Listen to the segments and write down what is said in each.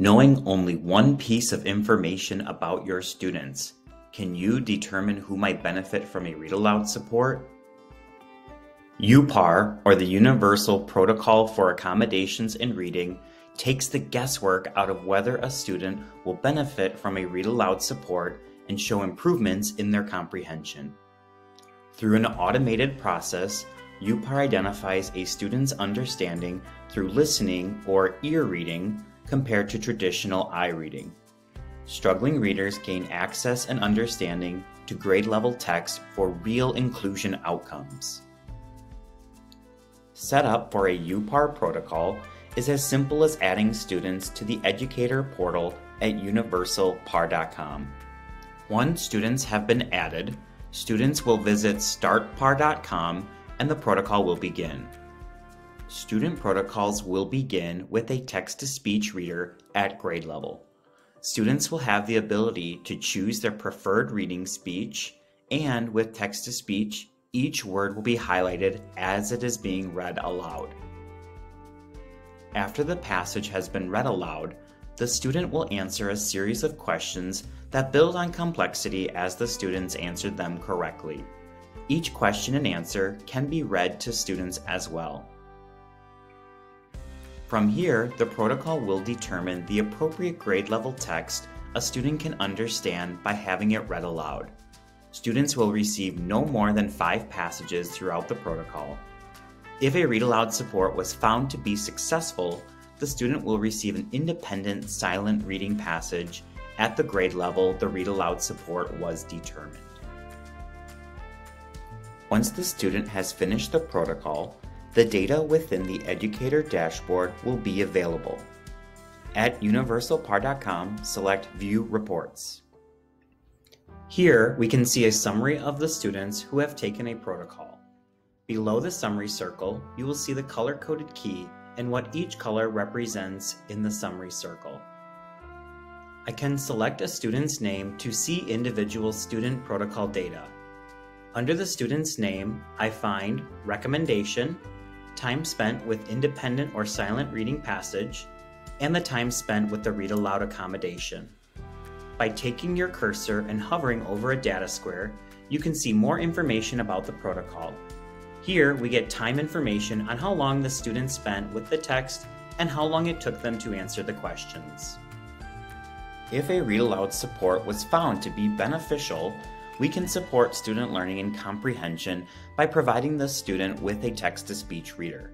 Knowing only one piece of information about your students, can you determine who might benefit from a read aloud support? uPar, or the Universal Protocol for Accommodations in Reading, takes the guesswork out of whether a student will benefit from a read aloud support and show improvements in their comprehension. Through an automated process, uPar identifies a student's understanding through listening or ear reading compared to traditional eye reading. Struggling readers gain access and understanding to grade-level text for real inclusion outcomes. Setup for a uPar protocol is as simple as adding students to the educator portal at universalpar.com. Once students have been added, students will visit startpar.com and the protocol will begin. Student protocols will begin with a text-to-speech reader at grade level. Students will have the ability to choose their preferred reading speech, and with text-to-speech, each word will be highlighted as it is being read aloud. After the passage has been read aloud, the student will answer a series of questions that build on complexity as the students answered them correctly. Each question and answer can be read to students as well. From here, the protocol will determine the appropriate grade level text a student can understand by having it read aloud. Students will receive no more than 5 passages throughout the protocol. If a read aloud support was found to be successful, the student will receive an independent silent reading passage at the grade level the read aloud support was determined. Once the student has finished the protocol, the data within the educator dashboard will be available. At universalpar.com, select View Reports. Here, we can see a summary of the students who have taken a protocol. Below the summary circle, you will see the color-coded key and what each color represents in the summary circle. I can select a student's name to see individual student protocol data. Under the student's name, I find Recommendation, time spent with independent or silent reading passage, and the time spent with the read aloud accommodation. By taking your cursor and hovering over a data square, you can see more information about the protocol. Here we get time information on how long the student spent with the text and how long it took them to answer the questions. If a read aloud support was found to be beneficial, we can support student learning and comprehension by providing the student with a text-to-speech reader.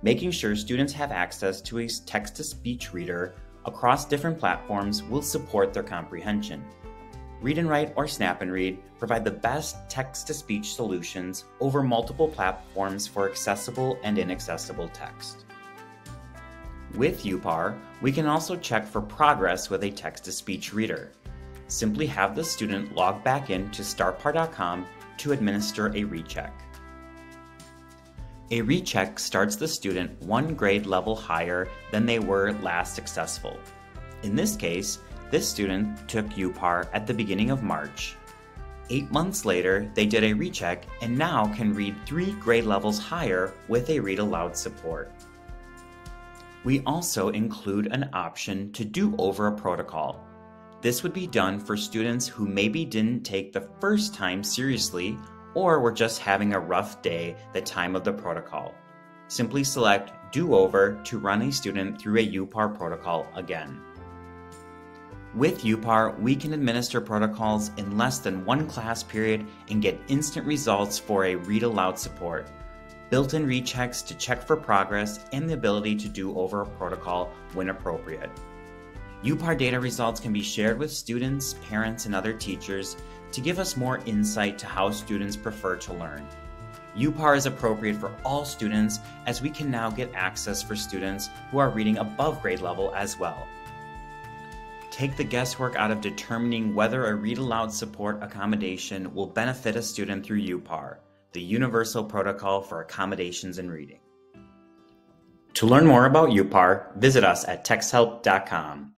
Making sure students have access to a text-to-speech reader across different platforms will support their comprehension. Read and Write or Snap and Read provide the best text-to-speech solutions over multiple platforms for accessible and inaccessible text. With uPar, we can also check for progress with a text-to-speech reader. Simply have the student log back in to startpar.com to administer a recheck. A recheck starts the student 1 grade level higher than they were last successful. In this case, this student took uPar at the beginning of March. 8 months later, they did a recheck and now can read 3 grade levels higher with a read aloud support. We also include an option to do over a protocol. This would be done for students who maybe didn't take the first time seriously or were just having a rough day the time of the protocol. Simply select Do Over to run a student through a uPar protocol again. With uPar, we can administer protocols in less than 1 class period and get instant results for a read aloud support, built-in rechecks to check for progress, and the ability to do over a protocol when appropriate. uPar data results can be shared with students, parents, and other teachers to give us more insight to how students prefer to learn. uPar is appropriate for all students as we can now get access for students who are reading above grade level as well. Take the guesswork out of determining whether a read aloud support accommodation will benefit a student through uPar, the Universal Protocol for Accommodations in Reading. To learn more about uPar, visit us at texthelp.com.